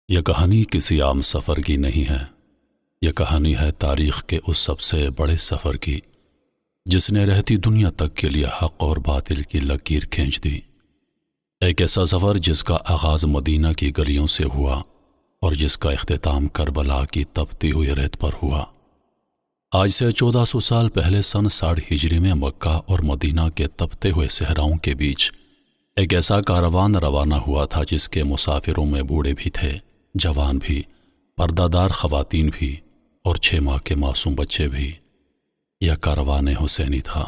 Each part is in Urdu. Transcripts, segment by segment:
یہ کہانی کسی عام سفر کی نہیں ہے۔ یہ کہانی ہے تاریخ کے اس سب سے بڑے سفر کی جس نے رہتی دنیا تک کے لیے حق اور باطل کی لکیر کھینچ دی۔ ایک ایسا سفر جس کا آغاز مدینہ کی گلیوں سے ہوا اور جس کا اختتام کربلا کی تپتی ہوئی ریت پر ہوا۔ آج سے 1400 سال پہلے سن 60 ہجری میں مکہ اور مدینہ کے تپتے ہوئے صحراؤں کے بیچ ایک ایسا کاروان روانہ ہوا تھا جس کے مسافروں میں بوڑھے بھی تھے، جوان بھی، پردہ دار خواتین بھی اور 6 ماہ کے معصوم بچے بھی۔ یہ کاروان حسینی تھا۔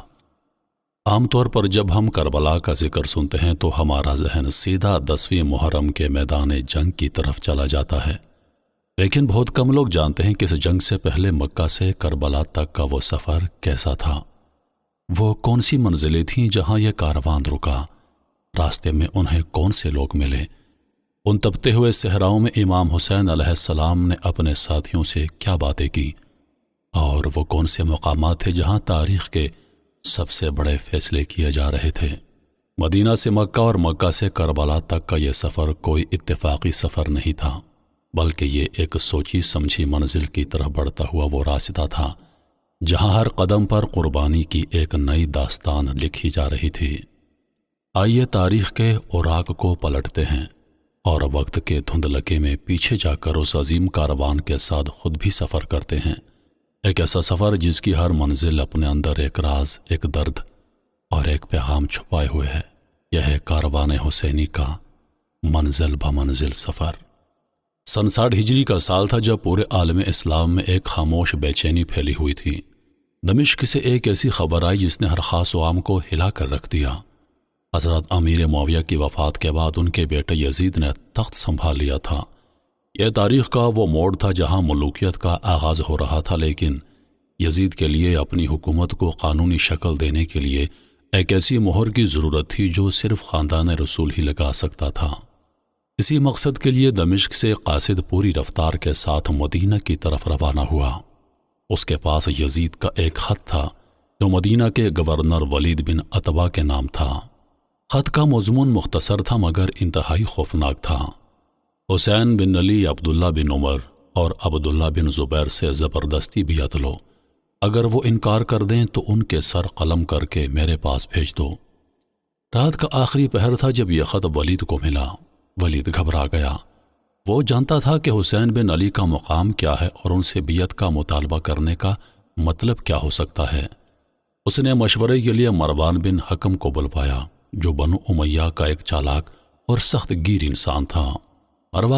عام طور پر جب ہم کربلا کا ذکر سنتے ہیں تو ہمارا ذہن سیدھا 10ویں محرم کے میدان جنگ کی طرف چلا جاتا ہے، لیکن بہت کم لوگ جانتے ہیں کہ اس جنگ سے پہلے مکہ سے کربلا تک کا وہ سفر کیسا تھا۔ وہ کون سی منزلیں تھیں جہاں یہ کاروان رکا، راستے میں انہیں کون سے لوگ ملے، ان تپتے ہوئے صحراؤں میں امام حسین علیہ السلام نے اپنے ساتھیوں سے کیا باتیں کی، اور وہ کون سے مقامات تھے جہاں تاریخ کے سب سے بڑے فیصلے کیے جا رہے تھے۔ مدینہ سے مکہ اور مکہ سے کربلا تک کا یہ سفر کوئی اتفاقی سفر نہیں تھا، بلکہ یہ ایک سوچی سمجھی منزل کی طرف بڑھتا ہوا وہ راستہ تھا جہاں ہر قدم پر قربانی کی ایک نئی داستان لکھی جا رہی تھی۔ آئیے تاریخ کے اوراق کو پلٹتے ہیں اور وقت کے دھندلکے میں پیچھے جا کر اس عظیم کاروان کے ساتھ خود بھی سفر کرتے ہیں۔ ایک ایسا سفر جس کی ہر منزل اپنے اندر ایک راز، ایک درد اور ایک پیغام چھپائے ہوئے ہے۔ یہ ہے کاروان حسینی کا منزل بمنزل سفر۔ سن 60 ہجری کا سال تھا جب پورے عالم اسلام میں ایک خاموش بے چینی پھیلی ہوئی تھی۔ دمشق سے ایک ایسی خبر آئی جس نے ہر خاص و عام کو ہلا کر رکھ دیا۔ حضرت امیر معاویہ کی وفات کے بعد ان کے بیٹے یزید نے تخت سنبھال لیا تھا۔ یہ تاریخ کا وہ موڑ تھا جہاں ملوکیت کا آغاز ہو رہا تھا، لیکن یزید کے لیے اپنی حکومت کو قانونی شکل دینے کے لیے ایک ایسی مہر کی ضرورت تھی جو صرف خاندان رسول ہی لگا سکتا تھا۔ اسی مقصد کے لیے دمشق سے قاصد پوری رفتار کے ساتھ مدینہ کی طرف روانہ ہوا۔ اس کے پاس یزید کا ایک خط تھا جو مدینہ کے گورنر ولید بن عتبہ کے نام تھا۔ خط کا مضمون مختصر تھا مگر انتہائی خوفناک تھا۔ حسین بن علی، عبداللہ بن عمر اور عبداللہ بن زبیر سے زبردستی بیعت لو۔ اگر وہ انکار کر دیں تو ان کے سر قلم کر کے میرے پاس بھیج دو۔ رات کا آخری پہر تھا جب یہ خط ولید کو ملا۔ ولید گھبرا گیا۔ وہ جانتا تھا کہ حسین بن علی کا مقام کیا ہے اور ان سے بیعت کا مطالبہ کرنے کا مطلب کیا ہو سکتا ہے۔ اس نے مشورے کے لیے مروان بن حکم کو بلوایا جو بنو امیہ کا ایک چالاک اور سخت گیر انسان تھا۔ مروان